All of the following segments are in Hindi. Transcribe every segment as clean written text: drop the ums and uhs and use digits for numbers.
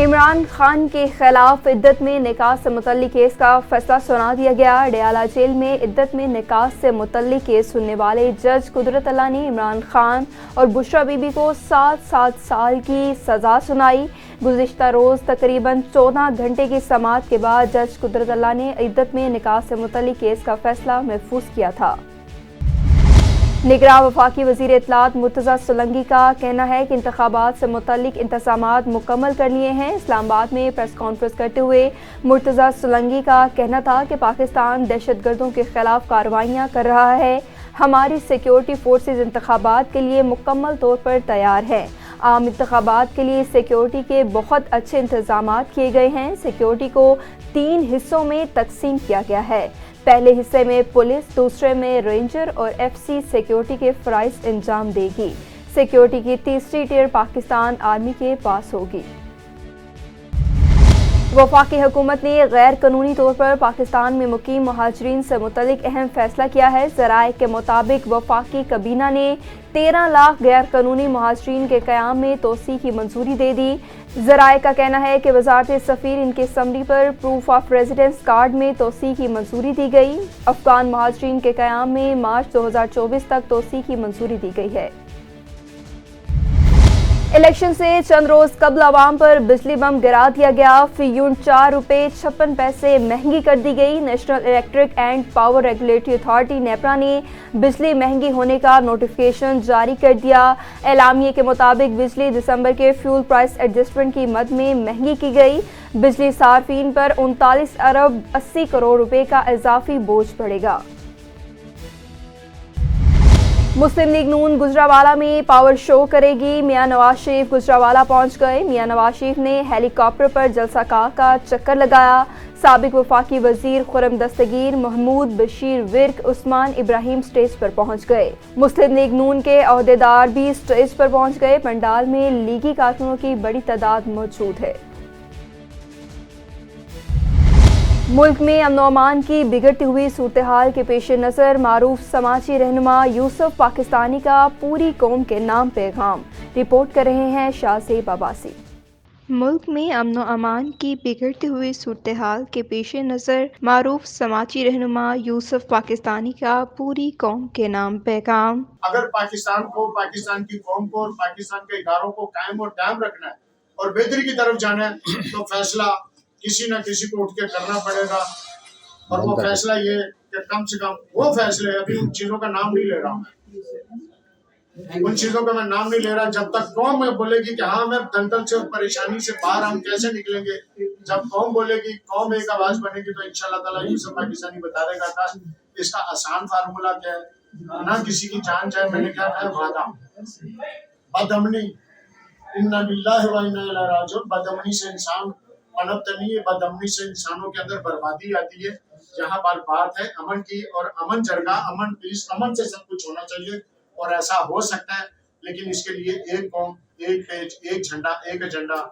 इमरान खान के खिलाफ इद्दत में निकाह से मुतल्लिक केस का फैसला सुना दिया गया। डयाला जेल में इद्दत में निकाह से मुतल्लिक केस सुनने वाले जज कुदरत अल्लाह ने इमरान खान और बुशरा बीबी को 7 साल की सज़ा सुनाई। गुज़िश्ता रोज़ तकरीबन 14 घंटे की समाअत के बाद जज कुदरत अल्लाह ने इद्दत में निकाह से मुतल्लिक केस का फैसला महफूज किया था। निगरां वफाकी वज़ीर इत्तलात मुर्तज़ा सोलंकी का कहना है कि इंतखाबात से मुतल्लिक इंतज़ामात मुकम्मल कर लिए हैं। इस्लामाबाद में प्रेस कॉन्फ्रेंस करते हुए मुर्तज़ा सोलंकी का कहना था कि पाकिस्तान दहशतगर्दों के खिलाफ कार्रवाइयाँ कर रहा है। हमारी सिक्योरिटी फोर्सेज इंतखाबात के लिए मुकम्मल तौर पर तैयार है। आम इंतखाबात के लिए सिक्योरिटी के बहुत अच्छे इंतजामात किए गए हैं। सिक्योरिटी को 3 हिस्सों में तकसीम किया गया है। पहले हिस्से में पुलिस, दूसरे में रेंजर और एफसी सिक्योरिटी के फ़राइज़ अंजाम देगी। सिक्योरिटी की तीसरी टियर पाकिस्तान आर्मी के पास होगी। वफाकी हुकूमत ने गैर कानूनी तौर पर पाकिस्तान में मुकीम महाजरीन से मुतल्लिक अहम फैसला किया है। ज़राए के मुताबिक वफाकी kabीना ने 13 लाख गैर कानूनी महाजरीन के क़याम में तोसी की मंजूरी दे दी। ज़राए का कहना है कि वज़ारत सफ़ीर इनके समरी पर प्रूफ ऑफ रेजिडेंस कार्ड में तोसी की मंजूरी दी गई। अफगान महाजरीन के क़याम में मार्च 2024 तक तोसी की मंजूरी दी गई है। इलेक्शन से चंद रोज कबल आवाम पर बिजली बम गिरा दिया गया। फी यूनिट 4 रुपये 56 पैसे महंगी कर दी गई। National electric and power regulatory authority NEPRA ने बिजली महंगी होने का नोटिफिकेशन जारी कर दिया। एलामिये के मुताबिक बिजली दिसंबर के फ्यूल प्राइस एडजस्टमेंट की मद में महंगी की गई। बिजली सार्फिन पर 39 अरब 80 करोड़ रुपए का इजाफी बोझ पड़ेगा। मुस्लिम लीग नून गुजरावाला में पावर शो करेगी। मियां नवाज शरीफ गुजरावाला पहुंच गए। मियां नवाज शरीफ ने हेलीकॉप्टर पर जलसा कार का चक्कर लगाया। साबिक वफाकी वजीर खुरम दस्तगीर, महमूद बशीर विर्क, उस्मान इब्राहिम स्टेज पर पहुंच गए। मुस्लिम लीग नून के अहदेदार भी स्टेज पर पहुंच गए। पंडाल में लीगी कारकुनों की बड़ी तादाद मौजूद है। मुल्क में अमन अमान की बिगड़ती हुई सूरत हाल के पेश नज़र मारूफ समाजी रहनुमा यूसुफ पाकिस्तानी का पूरी कौम के नाम पैगाम। रिपोर्ट कर रहे हैं शाहज़ेब अब्बासी। मुल्क में अमन अमान की बिगड़ती हुई सूरत हाल के पेश नज़र मारूफ समाजी रहनुमा यूसुफ पाकिस्तानी का पूरी कौम के नाम पैगाम। अगर पाकिस्तान को, पाकिस्तान की कौम को और पाकिस्तान के इदारों को कायम और दायम रखना है और बेहतरी की तरफ जाना है तो फैसला किसी न किसी को उठ के करना पड़ेगा। और वो फैसला ये कि कम से कम वो फैसले, अभी उन चीजों का नाम नहीं ले रहा मैं, उन चीजों का मैं नाम नहीं ले रहा। जब तक कौम बोलेगी कि हाँ मैं दलदल से परेशानी से बाहर हम कैसे निकलेंगे, जब कौम बोलेगी, कौम एक आवाज बनेगी तो इंशाल्लाह ताला यूसुफ पाकिस्तानी बता देगा था इसका आसान फार्मूला क्या है। ना किसी की जान जाए, मैंने क्या कहा, वादा, बदअमनी, इन्ना लिल्लाहि व इन्ना इलैहि राजिऊन। बदअमनी से इंसान पनपता नहीं है, बदअमनी से इंसानों के अंदर बर्बादी आती है। जहाँ बात है अमन की, और अमन जरगा, अमन पीस, अमन से सब कुछ होना चाहिए और ऐसा हो सकता है। लेकिन इसके लिए एक कौम, एक पेज, एक झंडा, एक एजेंडा,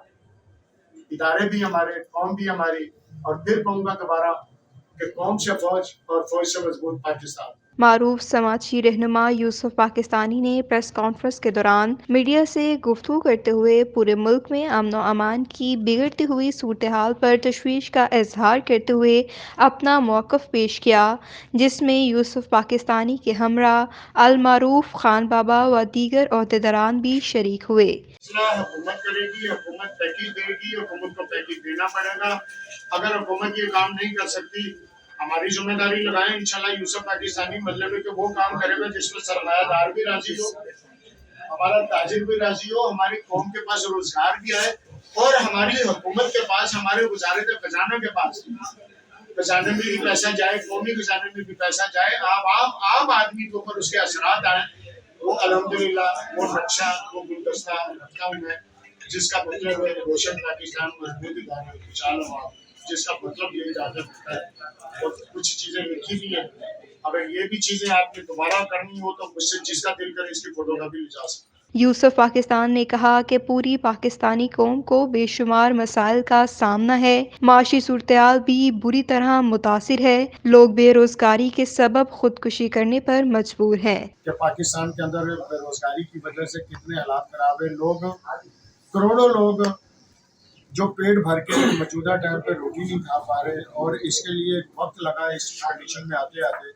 इदारे भी हमारे, कौम भी हमारी, और फिर कहूंगा दोबारा कि कौम से फौज और फौज से मजबूत पाकिस्तान। मारूफ समाजी रहनुमा यूसुफ पाकिस्तानी ने प्रेस कॉन्फ्रेंस के दौरान मीडिया से गुफ्तगू करते हुए पूरे मुल्क में अमन व अमान की बिगड़ती हुई सूरत हाल पर तशवीश का इजहार करते हुए अपना मौक़िफ़ पेश किया, जिसमें यूसुफ पाकिस्तानी के हमरा अल मारूफ खान बाबा व दीगर अहदेदारान भी शरीक हुए। हुकूमत करेगी, हुकूमत पैकेज देगी, हुकूमत को पैकेज देना पड़ेगा। अगर हुकूमत ये काम नहीं कर सकती, हमारी जिम्मेदारी लगाए इंशाल्लाह। यूसुफ पाकिस्तानी मतलब है कि वो काम करेगा जिसमें सरमायादार भी राजी हो, हमारा ताजिर भी राजी हो, हमारी कौम के पास रोजगार भी आए, और हमारी हुकूमत के पास, हमारे वजारत खजाना के पास खजाने में भी पैसा जाए, कौमी खजाने में भी पैसा जाए, आम आदमी के ऊपर उसके असरात आए। वो अल्हम्दुलिल्लाह वो नक्शा, वो गुलदस्ता रखता हूँ मैं, जिसका मतलब है रोशन पाकिस्तान, मजबूत इदारा, खुशहाल आवाम, जिसका मतलब ये इजाजत होता है। और कुछ चीजें लिखी भी है, अगर ये भी चीजें आपने दोबारा करनी हो तो मुझसे जिसका दिल करे इसकी फोटोकॉपी ले जा सकते। यूसुफ पाकिस्तान ने कहा कि पूरी पाकिस्तानी कौम को बेशुमार मसाइल का सामना है। माशी सूरत-ए-हाल भी बुरी तरह मुतासिर है। लोग बेरोजगारी के सबब खुदकुशी करने पर मजबूर हैं। पाकिस्तान के अंदर बेरोजगारी की वजह से कितने हालात खराब है। लोग, करोड़ों लोग जो पेट भर के मौजूदा टाइम पे रोटी नहीं खा पा रहे, और इसके लिए वक्त लगा इस कंडीशन में आते आते।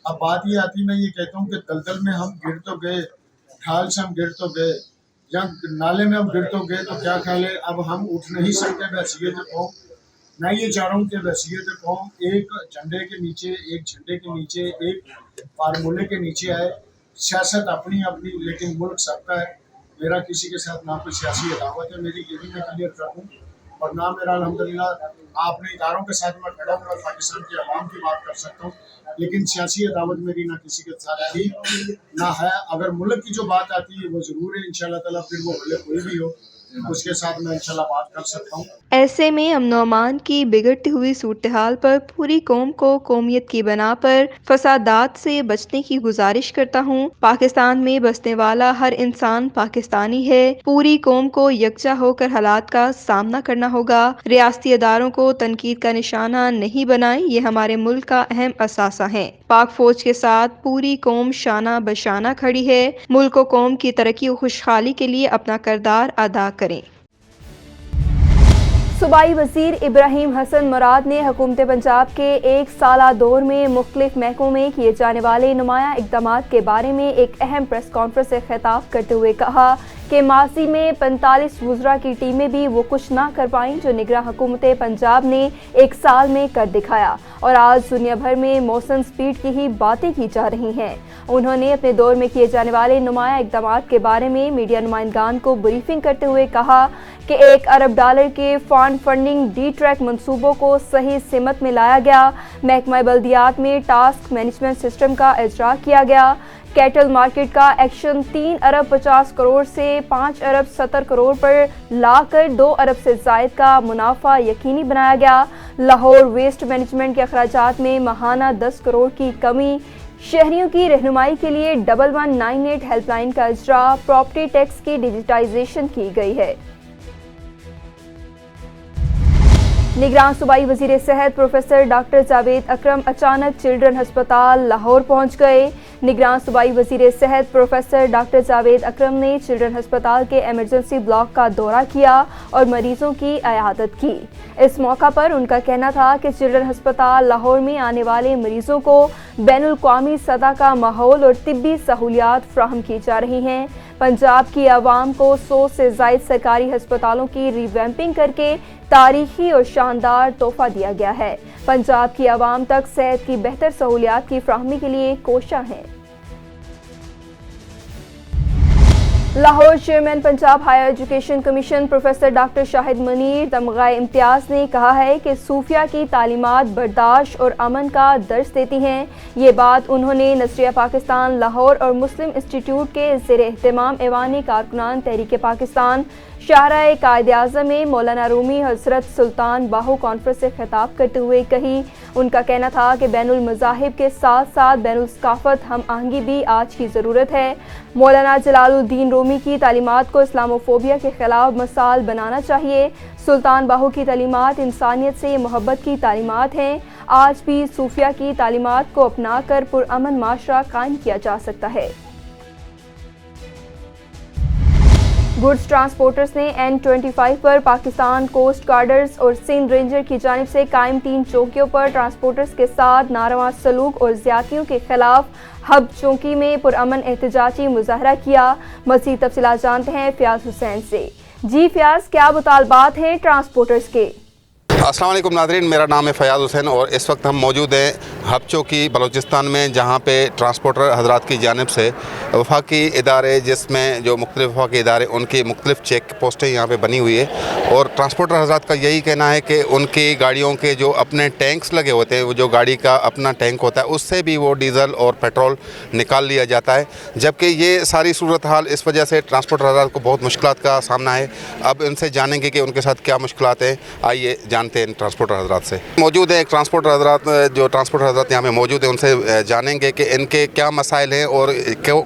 अब बात ये आती, मैं ये कहता हूँ कि दलदल में हम गिर तो गए, ढाल से हम गिर तो गए, या नाले में हम गिर तो गए, तो क्या ख्याल है अब हम उठ नहीं सकते वैसियत कौम। मैं ये चाह रहा हूँ कि वैसियत कौम एक झंडे के नीचे, एक फार्मूले के नीचे आए। सियासत अपनी अपनी, लेकिन मुल्क सबका है। मेरा किसी के साथ ना कोई सियासी अदावत है, मेरी ये भी मैं क्लियर कर दूँ, और ना मेरा अल्हम्दुलिल्लाह आपने इदारों के साथ मैं खड़ा हूँ, पाकिस्तान की आवाम की बात कर सकता हूँ, लेकिन सियासी अदावत मेरी ना किसी के साथ थी ना है। अगर मुल्क की जो बात आती है वो ज़रूर है, इंशाल्लाह ताला, फिर वो भले कोई भी हो, उसके साथ मैं इंशाल्लाह बात कर सकता हूँ। ऐसे में अमन अमान की बिगड़ती हुई सूरत हाल पर पूरी कौम को कौमियत की बना पर फसादात से बचने की गुजारिश करता हूँ। पाकिस्तान में बसने वाला हर इंसान पाकिस्तानी है। पूरी कौम को यकजा होकर हालात का सामना करना होगा। रियासती अदारों को तनकीद का निशाना नहीं बनाएं, ये हमारे मुल्क का अहम असासा है। पाक फौज के साथ पूरी कौम शाना बशाना खड़ी है। मुल्क और कौम की तरक्की और खुशहाली के लिए अपना किरदार अदा करें। सूबाई वज़ीर इब्राहिम हसन मुराद ने हुकूमत पंजाब के एक साला दौर में मुख्तलिफ महकमों में किए जाने वाले नुमाया इक़दामात के बारे में एक अहम प्रेस कॉन्फ्रेंस से खिताब करते हुए कहा कि माजी में 45 वज़रा की टीमें भी वो कुछ ना कर पाईं जो निगरान हुकूमत पंजाब ने एक साल में कर दिखाया, और आज दुनिया भर में मौसम स्पीड की ही बातें की जा रही हैं। उन्होंने अपने दौर में किए जाने वाले नुमाया इक़दामात के बारे में मीडिया नुमाइंदगान को ब्रीफिंग करते हुए कहा कि $1 अरब के फंडिंग डी ट्रैक मनसूबों को सही सिमत में लाया गया। महकमा बल्दियात में टास्क मैनेजमेंट सिस्टम का इजरा किया गया। कैटल मार्केट का एक्शन 3 अरब 50 करोड़ से 5 अरब 70 करोड़ पर लाकर 2 अरब से ज़ायद का मुनाफा यकीनी बनाया गया। लाहौर वेस्ट मैनेजमेंट के अखराजात में माहाना 10 करोड़ की कमी। शहरियों की रहनुमाई के लिए 1198 हेल्पलाइन का इजरा। प्रॉपर्टी टैक्स की डिजिटाइजेशन की गई है। निगरान सूबाई वज़ीर सेहत प्रोफेसर डॉक्टर जावेद अकरम अचानक चिल्ड्रन अस्पताल लाहौर पहुंच गए। निगरान सूबाई वज़ीर सेहत प्रोफेसर डॉक्टर जावेद अकरम ने चिल्ड्रन अस्पताल के एमरजेंसी ब्लॉक का दौरा किया और मरीजों की इयादत की। इस मौका पर उनका कहना था कि चिल्ड्रन अस्पताल लाहौर में आने वाले मरीजों को बैनुल-अक़वामी सतह का माहौल और तिब्बी सहूलियात फ्राहम की जा रही हैं। पंजाब की आवाम को 100 से ज़ायद सरकारी अस्पतालों की रिवैम्पिंग करके तारीखी और शानदार तोहफा दिया गया है। पंजाब की आवाम तक सेहत की बेहतर सहूलियात की फ्राहमी के लिए कोशिश है। Lahore chairman Punjab higher education commission professor doctor Shahid Munir तमगाए इम्तियाज़ ने कहा है कि सूफिया की तालीमात बर्दाश्त और अमन का दर्ज देती हैं। ये बात उन्होंने नज़रिया पाकिस्तान लाहौर और मुस्लिम इंस्टीट्यूट के ज़ेर एहतमाम ऐवानी कारकुनान तहरीक पाकिस्तान शाहराए कायद-ए-आज़म में मौलाना रूमी हज़रत सुल्तान बाहू कॉन्फ्रेंस से खिताब करते हुए कही। उनका कहना था कि बैनुल मज़ाहिब के साथ साथ बैनुल सकाफ़त हम आहंगी भी आज की ज़रूरत है। मौलाना जलालुद्दीन रूमी की तालीमात को इस्लामोफोबिया के ख़िलाफ़ मिसाल बनाना चाहिए। सुल्तान बाहू की तालीमात इंसानियत से मोहब्बत की तालीमात हैं। आज भी सूफिया की तालीमात को अपना कर पुरअमन माशरा कायम किया जा सकता है। गुड्स ट्रांसपोर्टर्स ने N25 पर पाकिस्तान कोस्ट गार्डर्स और सिंध रेंजर की जानिब से कायम 3 चौकियों पर ट्रांसपोर्टर्स के साथ नारवा सलूक और ज़्यादतियों के खिलाफ हब चौकी में पुरअमन एहतजाजी मुजाहरा किया। मज़ीद तफसीलात जानते हैं फ़याज़ हुसैन से। जी फ़याज़, क्या मुतालबात हैं ट्रांसपोर्टर्स के? अस्सलाम वालेकुम नाज़रीन, मेरा नाम है फ़याज़ हुसैन और इस वक्त हम मौजूद हैं हब चौकी बलूचिस्तान में, जहाँ पे ट्रांसपोर्टर हज़रात की जानिब से वफाकी इदारे, जिसमें जो मुख्तलिफ़ वफाकी इदारे उनकी मुख्तलिफ़ चेक पोस्टें यहाँ पे बनी हुई है। और ट्रांसपोर्टर हज़रात का यही कहना है कि उनकी गाड़ियों के जो अपने टैंक्स लगे होते हैं, वो जो गाड़ी का अपना टैंक होता है उससे भी वो डीज़ल और पेट्रोल निकाल लिया जाता है, जबकि ये सारी सूरत हाल इस वजह से ट्रांसपोर्टर हज़रात को बहुत मुश्किलात का सामना है। अब इनसे जानेंगे कि उनके साथ क्या मुश्किलात हैं। आइए जानते हैं ट्रांसपोर्टर हज़रात से। मौजूद है एक ट्रांसपोर्टर हज़रात, जो ट्रांसपोर्टर हज़रात यहाँ पे मौजूद है, उनसे जानेंगे कि इनके क्या मसाइल हैं और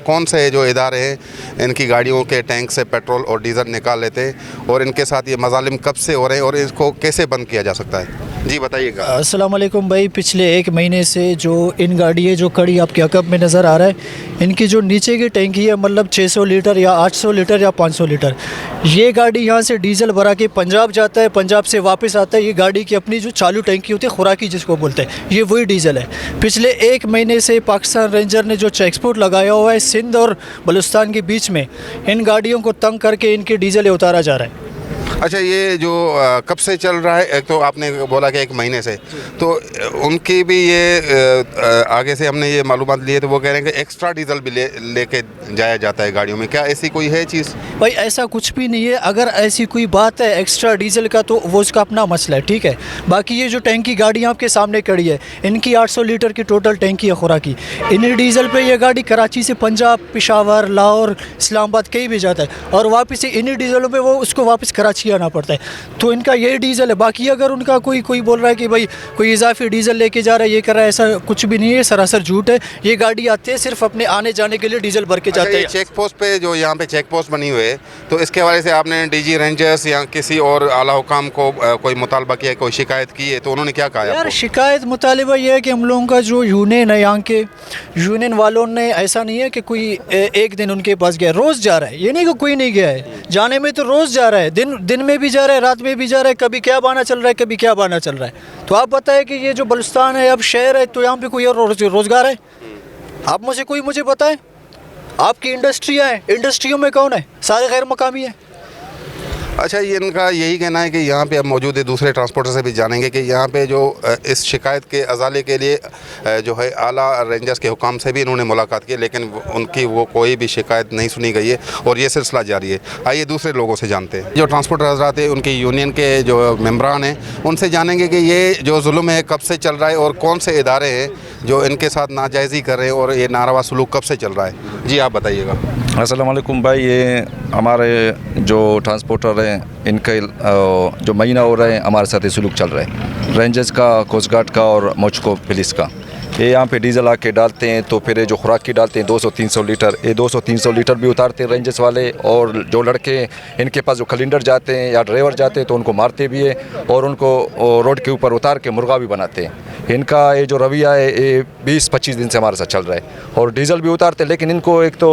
कौन से जो इदारे हैं इनकी गाड़ियों के टैंक से पेट्रोल और डीज़ल निकाल लेते हैं, और इनके साथ ये मज़ालिम कब से हो रहे हैं और इसको कैसे बंद किया जा सकता है। जी बताइएगा। अस्सलाम वालेकुम भाई, पिछले एक महीने से जो इन गाड़ी है जो खड़ी आपके अकब में नज़र आ रहा है, इनकी जो नीचे की टैंकी है मतलब 600 लीटर या 800 लीटर या 500 लीटर, ये गाड़ी यहाँ से डीजल भरा के पंजाब जाता है, पंजाब से वापस आता है। ये गाड़ी की अपनी जो चालू टैंकी होती है खुराकी जिसको बोलते हैं, ये वही डीजल है। पिछले एक महीने से पाकिस्तान रेंजर ने जो चेकपोर्ट लगाया हुआ है सिंध और बलूचिस्तान के बीच में, इन गाड़ियों को तंग करके इनके डीजल उतारा जा रहा है। अच्छा, ये जो कब से चल रहा है? एक तो आपने बोला कि एक महीने से, तो उनकी भी ये आगे से हमने ये मालूमात लिए तो वो कह रहे हैं कि एक्स्ट्रा डीजल भी लेके जाया जाता है गाड़ियों में। क्या ऐसी कोई है चीज़? भाई ऐसा कुछ भी नहीं है। अगर ऐसी कोई बात है एक्स्ट्रा डीजल का तो वो उसका अपना मसला है, ठीक है। बाकी ये जो टैंकी गाड़ियाँ आपके सामने खड़ी है, इनकी 800 लीटर की टोटल टैंकी है खुराकी। इन्हीं डीजल पे ये गाड़ी कराची से पंजाब, पेशावर, लाहौर, इस्लामाबाद कहीं भी जाता है और वापस से इन्हीं डीजलों पे वो उसको वापस कराची आना पड़ता है। तो इनका यही डीजल है। बाकी अगर उनका कोई बोल रहा है कि भाई कोई इजाफी डीजल लेके जा रहा है, ये कर रहा है, ऐसा कुछ भी नहीं है, सरासर झूठ है। ये गाड़ी आती है सिर्फ अपने आने जाने के लिए डीजल भर के जाते हैं। चेक पोस्ट पे जो यहाँ पे चेक पोस्ट बनी हुई है, तो इसके हवाले से आपने डीजी रेंजर्स या किसी और आला हुकाम को कोई मुतालबा किया, कोई शिकायत की है? तो उन्होंने क्या कहा? यार शिकायत मुतालिबा ये है कि हम लोगों का जो यूनियन है, यहाँ के यूनियन वालों ने, ऐसा नहीं है कि कोई एक दिन उनके पास गया, रोज़ जा रहा है। ये नहीं कि कोई नहीं गया है, जाने में तो रोज़ जा रहा है, दिन में भी जा रहा है, रात में भी जा रहा है। कभी क्या बहाना चल रहा है, कभी क्या बहाना चल रहा है। तो आप बताएं कि ये जो बलूचिस्तान है अब शहर है, तो यहाँ पे कोई और रोज़गार है? आप मुझे बताएं। आपकी इंडस्ट्रियाँ हैं, इंडस्ट्रियों में कौन है? सारे गैर मकामी हैं। अच्छा, ये इनका यही कहना है कि यहाँ पे अब मौजूद है, दूसरे ट्रांसपोर्टर से भी जानेंगे कि यहाँ पे जो इस शिकायत के अजाले के लिए जो है आला रेंजर्स के हुकाम से भी इन्होंने मुलाकात की, लेकिन उनकी वो कोई भी शिकायत नहीं सुनी गई है और ये सिलसिला जारी है। आइए दूसरे लोगों से जानते हैं। जो ट्रांसपोर्टर हजरात है, उनकी यूनियन के जो मेम्बरान हैं, उनसे जानेंगे कि ये जो जुल्म है कब से चल रहा है और कौन से इदारे हैं जो इनके साथ नाजायज़ी कर रहे हैं और ये नारवा सलूक कब से चल रहा है। जी आप बताइएगा। अस्सलाम वालेकुम भाई, ये हमारे जो ट्रांसपोर्टर हैं, इनके जो महीना हो रहे हैं हमारे साथ ये सलूक चल रहा है, रेंजर्स का, कोस्ट गार्ड का और मुझको पुलिस का। ये यहाँ पे डीजल आके डालते हैं, तो फिर ये जो खुराक की डालते हैं 200-300 लीटर, ये 200-300 लीटर भी उतारते हैं रेंजर्स वाले। और जो लड़के इनके पास जो खलिंडर जाते हैं या ड्राइवर जाते हैं तो उनको मारते भी है और उनको रोड के ऊपर उतार के मुर्गा भी बनाते हैं। इनका ये जो रवैया है ये 20-25 दिन से हमारे साथ चल रहा है। और डीजल भी उतारते हैं, लेकिन इनको एक तो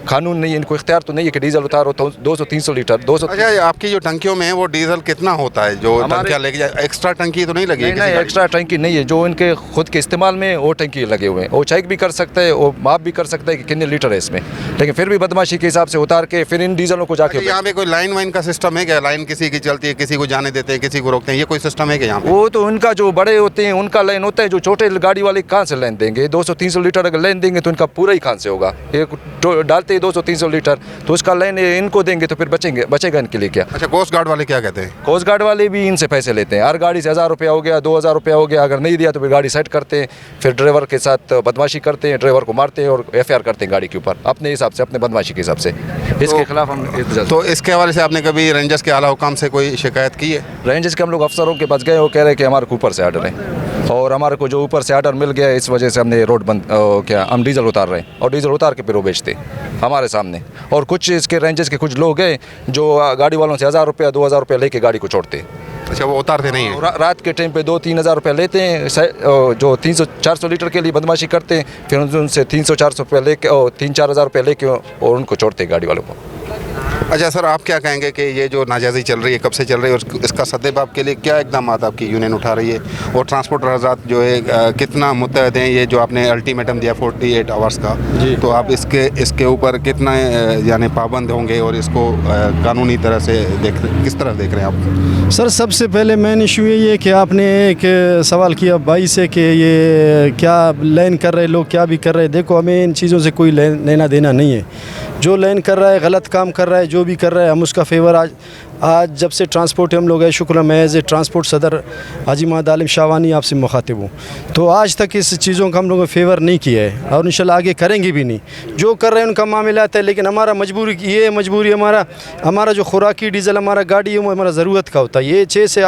कानून नहीं है, इनको इख्तियार तो नहीं है कि डीजल उतारो तो 200-300 लीटर 200। अच्छा, आपकी जो टंकियों में है वो डीजल कितना होता है जो टंकियाँ लेके जाए? एक्स्ट्रा टंकी तो नहीं लगी? नहीं, एक्स्ट्रा टंकी नहीं है। जो इनके खुद के इस्तेमाल में वो टंकी लगे हुए हैं। वो चेक भी कर सकता है, वो माप भी कर सकता है कि कितने लीटर है इसमें, लेकिन फिर भी बदमाशी के हिसाब से उतार के फिर इन डीजलों को जाके। यहाँ पे कोई लाइन वाइन का सिस्टम है क्या? लाइन किसी की चलती है, किसी को जाने देते हैं, किसी को रोकते हैं, ये कोई सिस्टम है क्या यहाँ पे? वो तो उनका जो बड़े होते हैं उनका लाइन होता है, जो छोटे गाड़ी वाले कहाँ से लाइन देंगे? 200-300 लीटर अगर लाइन देंगे तो इनका पूरा ही कहाँ से होगा? एक डालते हैं 200-300 लीटर, तो उसका लाइन इनको देंगे तो फिर बचेगा इनके लिए क्या? अच्छा, कोस्ट गार्ड वाले क्या कहते हैं? कोस्ट गार्ड वाले भी इनसे पैसे लेते हैं। हर गाड़ी से 1000 रुपया हो गया, 2000 रुपया हो गया, अगर नहीं दिया तो फिर गाड़ी सेट करते हैं, फिर ड्राइवर के साथ बदमाशी करते हैं, ड्राइवर को मारते हैं और FIR करते हैं गाड़ी के ऊपर अपने हिसाब से, अपने बदमाशी के हिसाब से। इसके खिलाफ हम तो इसके हवाले से आपने कभी रेंजर्स के आला हुकाम से कोई शिकायत की है? रेंजर्स के हम लोग अफसरों के पास गए, वो कह रहे हैं कि हमारे को ऊपर से आर्डर है और हमारे को जो ऊपर से आर्डर मिल गया इस वजह से हमने रोड बंद हम डीजल उतार रहे हैं और डीजल उतार के फिर वो बेचते हमारे सामने। और कुछ इसके रेंजर्स के कुछ लोग हैं जो गाड़ी वालों से 1000 रुपया 2000 रुपया लेके गाड़ी को छोड़ते हैं। अच्छा, वो उतारते नहीं हैं? रात के टाइम पे 2-3 हज़ार रुपये लेते हैं, जो 300-400 लीटर के लिए बदमाशी करते हैं, फिर उनसे 300-400 रुपये लेके और 3-4 हज़ार रुपये लेके और उनको छोड़ते हैं गाड़ी वालों को। अच्छा सर, आप क्या कहेंगे कि ये जो नाजायज़ी चल रही है कब से चल रही है और इसका सद्देबाब के लिए क्या इकदाम आपकी यूनियन उठा रही है? और ट्रांसपोर्टर हज़रात जो है कितना मुतहद हैं? ये जो आपने अल्टीमेटम दिया 48 आवर्स का, तो आप इसके ऊपर कितना यानी पाबंद होंगे और इसको कानूनी तरह से किस तरह देख रहे हैं आप? सर, सबसे पहले मेन इशू ये कि आपने एक सवाल किया भाई से कि ये क्या लाइन कर रहे लोग, क्या भी कर रहे हैं। देखो, हमें इन चीज़ों से कोई लेना देना नहीं है। जो लाइन कर रहा है, गलत काम कर रहा है, जो भी कर रहा है, हम उसका फेवर आज जब से ट्रांसपोर्ट हम लोग है, शुक्र मैं एज ए ट्रांसपोर्ट सदर हाजी महमद आलिम शाहवानी आपसे मुखातिब हूँ, तो आज तक इस चीज़ों का हम लोगों ने फेवर नहीं किया है और इंशाल्लाह आगे करेंगे भी नहीं। जो कर रहे हैं उनका मामलात है, लेकिन हमारा मजबूरी हमारा जो खुराकी डीजल हमारा गाड़ी है वो हमारा ज़रूरत का होता है। ये 6 से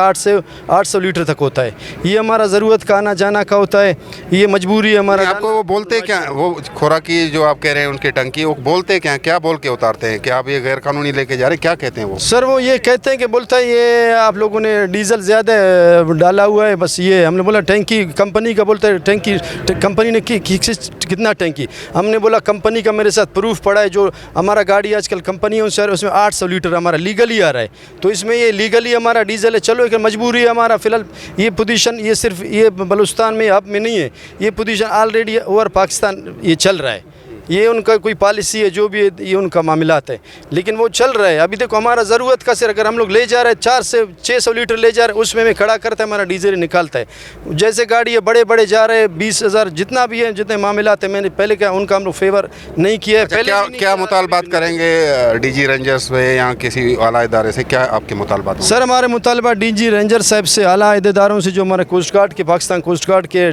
800 लीटर तक होता है। ये हमारा ज़रूरत का आना जाना का होता है, ये मजबूरी है हमारा। आपको वो बोलते क्या, वो खुराकी जो आप कह रहे हैं उनकी टंकी, वो बोलते क्या बोल के उतारते हैं? क्या आप ये गैर कानूनी लेके जा रहे हैं? क्या कहते हैं वो? सर, वो ये ये कहते हैं कि बोलता है ये आप लोगों ने डीजल ज़्यादा डाला हुआ है, बस ये हमने बोला टैंकी कंपनी का, बोलता है टैंकी कंपनी ने कितना टैंकी, हमने बोला कंपनी का मेरे साथ प्रूफ पड़ा है, जो हमारा गाड़ी आजकल कंपनियों से उसमें 800 लीटर हमारा लीगली आ रहा है, तो इसमें ये लीगली हमारा डीजल है। चलो एक मजबूरी है हमारा, फ़िलहाल ये पोजीशन ये सिर्फ ये बलूचिस्तान में अब में नहीं है, ये पोजीशन ऑलरेडी ओवर पाकिस्तान ये चल रहा है, ये उनका कोई पॉलिसी है, जो भी है ये उनका मामलात है, लेकिन वो चल रहा है। अभी देखो हमारा ज़रूरत का सिर अगर हम लोग ले जा रहे हैं 400 से 600 लीटर ले जा रहे हैं, उसमें में खड़ा करता है हमारा डीजल निकालता है। जैसे गाड़ी है बड़े बड़े जा रहे हैं 20,000 जितना भी है, जितने मामलात है, मैंने पहले क्या उनका हम लोग फेवर नहीं किया है। पहले क्या मुतालबात करेंगे डीजी रेंजर्स से या किसी आला इदारे से, क्या आपके मुतालबात? सर हमारे मुतालबा डीजी रेंजर साहब से, आला अहदेदारों से, जो हमारे कोस्ट गार्ड के, पाकिस्तान कोस्ट गार्ड के,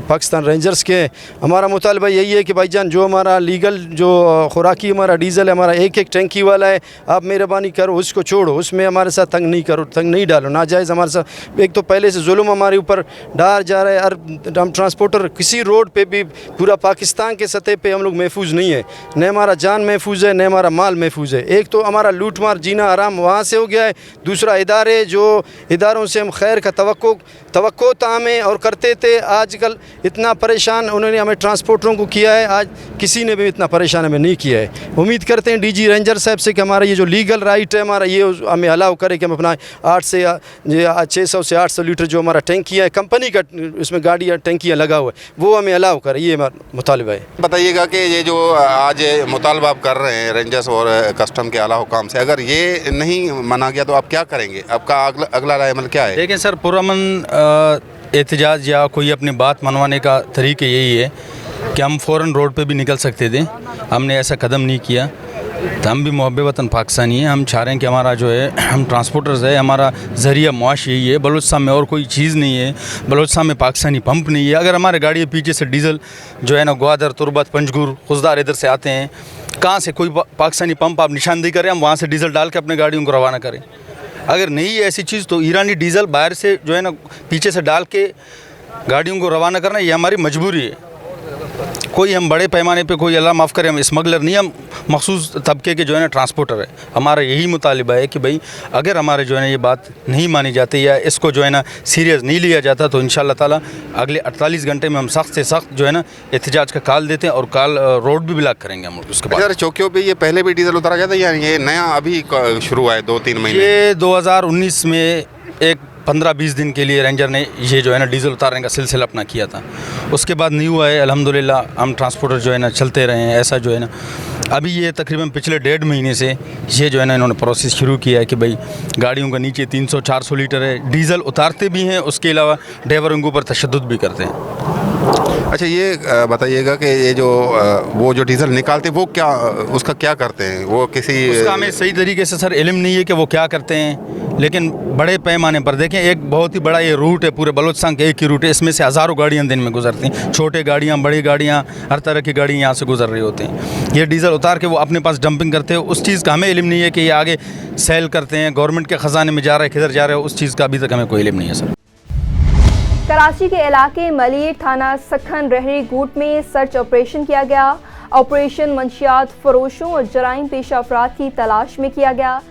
पाकिस्तान रेंजर्स के, हमारा मुतालबा यही है कि भाईजान जो हमारा लीगल जो खुराकी हमारा डीजल है, हमारा एक टैंकी वाला है, आप मेहरबानी करो उसको छोड़ो, उसमें हमारे साथ तंग नहीं करो, तंग नहीं डालो, नाजायज़ हमारे साथ एक तो पहले से जुल्म हमारे ऊपर डाल जा रहा है। और हम ट्रांसपोर्टर किसी रोड पे भी पूरा पाकिस्तान के सतह पे हम लोग महफूज नहीं है, न हमारा जान महफूज है, न हमारा माल महफूज है। एक तो हमारा लूट मार जीना आराम वहाँ से हो गया है, दूसरा इदारे जो इदारों से हम खैर का तवक्को था हमें और करते थे, आजकल इतना परेशान उन्होंने हमें ट्रांसपोर्टरों को किया है, आज किसी ने भी इतना परेशान हमें नहीं किया है। उम्मीद करते हैं डीजी रेंजर साहब से कि हमारा ये जो लीगल राइट है हमारा, ये हमें अलाउ करे कि हम अपना 600 से 800 लीटर जो हमारा टैंकियाँ है, कंपनी का इसमें गाड़ियाँ टैंकियाँ लगा हुआ है, वो हमें अलाउ करे, ये हमारा मुतालबा है। बताइएगा कि ये जो आज मुतालबा आप कर रहे हैं रेंजर्स और कस्टम के आला हुकाम से, अगर ये नहीं माना गया तो आप क्या करेंगे? आपका अगला अमल क्या है? देखें सर, पुरअमन एहतजाज या कोई अपनी बात मनवाने का तरीका यही है कि हम फ़ौरन रोड पे भी निकल सकते थे, हमने ऐसा कदम नहीं किया। तो हम भी मुहब्बे वतन पाकिस्तानी हैं, हम चाह रहे हैं कि हमारा जो है, हम ट्रांसपोर्टर्स है, हमारा ज़रिया मुआश यही है, बलूचिस्तान में और कोई चीज़ नहीं है, बलूचिस्तान में पाकिस्तानी पंप नहीं है। अगर हमारे गाड़ी पीछे से डीज़ल जो है ना ग्वादर, तुरबत, पंजगुर, खुजदार इधर से आते हैं, कहाँ से कोई पाकिस्तानी पंप आप निशानदेही करें, हम वहाँ से डीज़ल डाल के अपने गाड़ियों को रवाना करें। अगर नहीं है ऐसी चीज़ तो ईरानी डीज़ल बाहर से जो है ना पीछे से डाल के गाड़ियों को रवाना करना, ये हमारी मजबूरी है। कोई हम बड़े पैमाने पे कोई अल्लाह माफ़ करे हम स्मगलर नहीं, हम मखसूस तबके के जो है ना ट्रांसपोर्टर है। हमारा यही मुतालिबा है कि भाई अगर हमारे जो है ना ये बात नहीं मानी जाती या इसको जो है ना सीरियस नहीं लिया जाता तो इंशाअल्लाह ताला अगले 48 घंटे में हम सख्त से सख्त जो है ना एहतजाज का कॉल देते हैं और कॉल रोड भी ब्लॉक करेंगे हम उसके बाद। चौकियों पर ये पहले भी डीजल उतारा गया था या ये नया अभी शुरू हुआ है 2-3 महीने? ये 2019 में एक 15-20 दिन के लिए रेंजर ने ये जो है ना डीज़ल उतारने का सिलसिला अपना किया था, उसके बाद नहीं हुआ है। अल्हम्दुलिल्लाह हम ट्रांसपोर्टर जो है ना चलते रहे हैं। ऐसा जो है ना अभी ये तकरीबन पिछले 1.5 महीने से ये जो है ना इन्होंने प्रोसेस शुरू किया है कि भाई गाड़ियों का नीचे 300-400 लीटर है, डीज़ल उतारते भी हैं, उसके अलावा ड्राइवरों के ऊपर तशद्दुद भी करते हैं। अच्छा ये बताइएगा कि ये जो वो जो डीज़ल निकालते वो क्या उसका क्या करते हैं? वो किसी उसका हमें सही तरीके से सर इल्म नहीं है कि वो क्या करते हैं, लेकिन बड़े पैमाने पर देखें एक बहुत ही बड़ा ये रूट है, पूरे बलूचिस्तान का एक ही रूट है, इसमें से हज़ारों गाड़ियाँ दिन में गुजरती हैं, छोटे गाड़ियाँ, बड़ी गाड़ियाँ, हर तरह की गाड़ियाँ यहाँ से गुजर रही होती हैं। ये डीज़ल उतार के वो अपने पास डंपिंग करते हैं, उस चीज़ का हमें इल्म नहीं है कि ये आगे सेल करते हैं, गवर्नमेंट के ख़जाने में जा रहा है, किधर जा रहा है, उस चीज़ का अभी तक हमें कोई इल्म नहीं है सर। कराची के इलाके मलिर थाना सखन रहरी गुट में सर्च ऑपरेशन किया गया। ऑपरेशन मंशियात फरोशों और जराइम पेशा अफराद की तलाश में किया गया।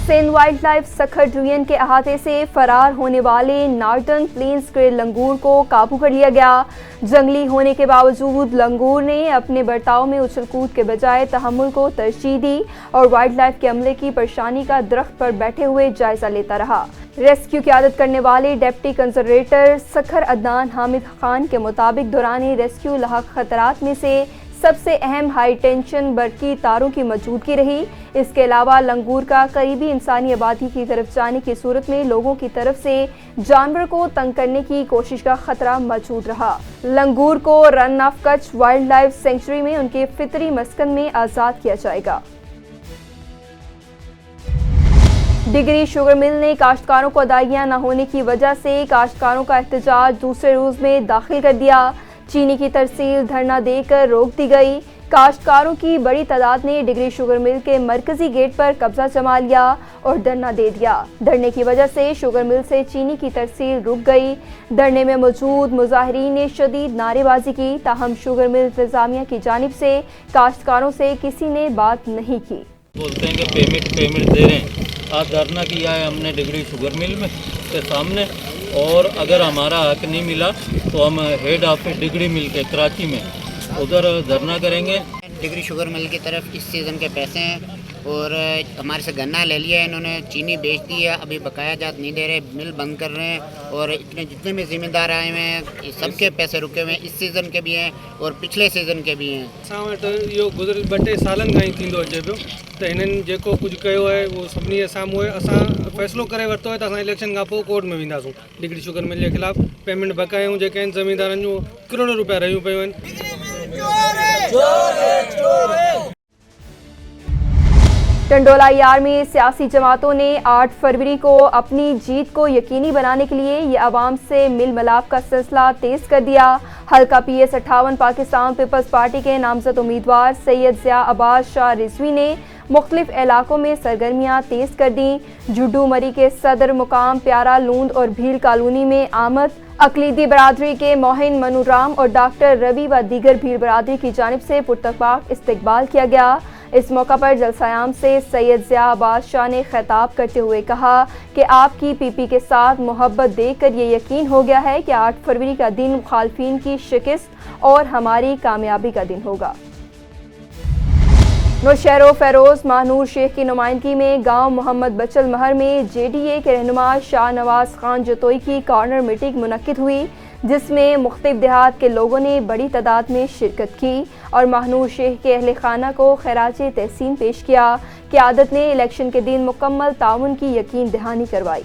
Sindh wild life Sukkur division के अहाते से फरार होने वाले नॉर्दर्न प्लेन्स के लंगूर को काबू कर लिया गया। जंगली होने के बावजूद लंगूर ने अपने बर्ताव में उछल कूद के बजाय तहम्मुल को तरजीह दी और वाइल्ड लाइफ के अमले की परेशानी का दरख्त पर बैठे हुए जायजा लेता रहा। रेस्क्यू की आदत करने वाले डिप्टी कंजर्वेटर सखर अदनान हामिद खान के मुताबिक दौरान रेस्क्यू लाहक खतरात में से सबसे अहम हाई टेंशन बरकी तारों की मौजूदगी रही। इसके अलावा लंगूर का करीबी इंसानी आबादी की तरफ जाने की सूरत में लोगों की तरफ से जानवर को तंग करने की कोशिश का खतरा मौजूद रहा। लंगूर को run of Kutch wild life sanctuary में उनके फितरी मस्कन में आज़ाद किया जाएगा। डिग्री शुगर मिल ने काश्तकारों को अदाइयाँ न होने की वजह से काश्तकारों का एहतजाज दूसरे रोज में दाखिल कर दिया। चीनी की तरसील धरना देकर रोक दी गई। काश्तकारों की बड़ी तादाद ने डिग्री शुगर मिल के मरकजी गेट पर कब्जा जमा लिया और धरना दे दिया। धरने की वजह से शुगर मिल से चीनी की तरसील रुक गई। धरने में मौजूद मुजाहिरीन ने शदीद नारेबाजी की, ताहम शुगर मिल इंतजामिया की जानिब से काश्तकारों से किसी ने बात नहीं की। बोलते हैं कि पेमेंट दे रहे हैं। आज धरना किया है हमने डिग्री शुगर मिल में के सामने, और अगर हमारा हक नहीं मिला तो हम हेड ऑफिस डिग्री मिल के कराची में उधर धरना करेंगे। डिग्री शुगर मिल की तरफ इस सीज़न के पैसे हैं और हमारे से गन्ना ले लिया है इन्होंने, चीनी बेच दी है, अभी बकाया जात नहीं दे रहे, मिल बंद कर रहे हैं, और इतने जितने भी ज़िम्मेदार आए हुए हैं सबके पैसे रुके हुए हैं, इस सीज़न के भी हैं और पिछले सीज़न के भी हैं। असां वटि इहो गुज़िरियल 2-3 सालनि खां ई थींदो अचे पियो त हिननि जेको कुझु कयो आहे उहो सभिनी जे साम्हूं आहे। असां फ़ैसिलो करे वरितो आहे त असां इलेक्शन खां पोइ कोर्ट में वेंदासूं डिग्री शुगर मिल जे ख़िलाफ़। पेमेंट बकायूं जेके आहिनि ज़मींदारनि जूं करोड़ों रुपया रहियूं पियूं आहिनि। टंडोला यार में सियासी जमातों ने 8 फरवरी को अपनी जीत को यकीनी बनाने के लिए ये आवाम से मिल मिलाप का सिलसिला तेज कर दिया। हल्का PS 58 पाकिस्तान पीपल्स पार्टी के नामजद उम्मीदवार सैयद ज़िया अब्बास शाह रिजवी ने मुख्तलिफ इलाकों में सरगर्मियाँ तेज़ कर दी। जुड्डू मरी के सदर मुकाम प्यारा लूंद और भील कॉलोनी में आमद अकलीदी बरादरी के मोहिन मनूराम और डॉक्टर रवि व दीगर भील बरादरी की जानिब से पुरतकबाक इस्तकबाल किया गया। इस मौका पर जलसायाम से सैयद ज़िया अब्बास शाह ने खिताब करते हुए कहा कि आपकी PP के साथ मोहब्बत देखकर ये यकीन हो गया है कि 8 फरवरी का दिन मुखालफिन की शिकस्त और हमारी कामयाबी का दिन होगा। नौशहरो फेरोज़ महानूर शेख की नुमाइंदगी में गांव मोहम्मद बचल महर में JDA के रहनुमा शाह नवाज खान जतोई की कॉर्नर मीटिंग मुनक्किद हुई, जिसमें मुख्तलिफ देहात के लोगों ने बड़ी तादाद में शिरकत की और महानूर शेख के अहले खाना को खैराज तहसीन पेश किया। क़यादत ने इलेक्शन के दिन मुकम्मल ताउन की यकीन दहानी करवाई।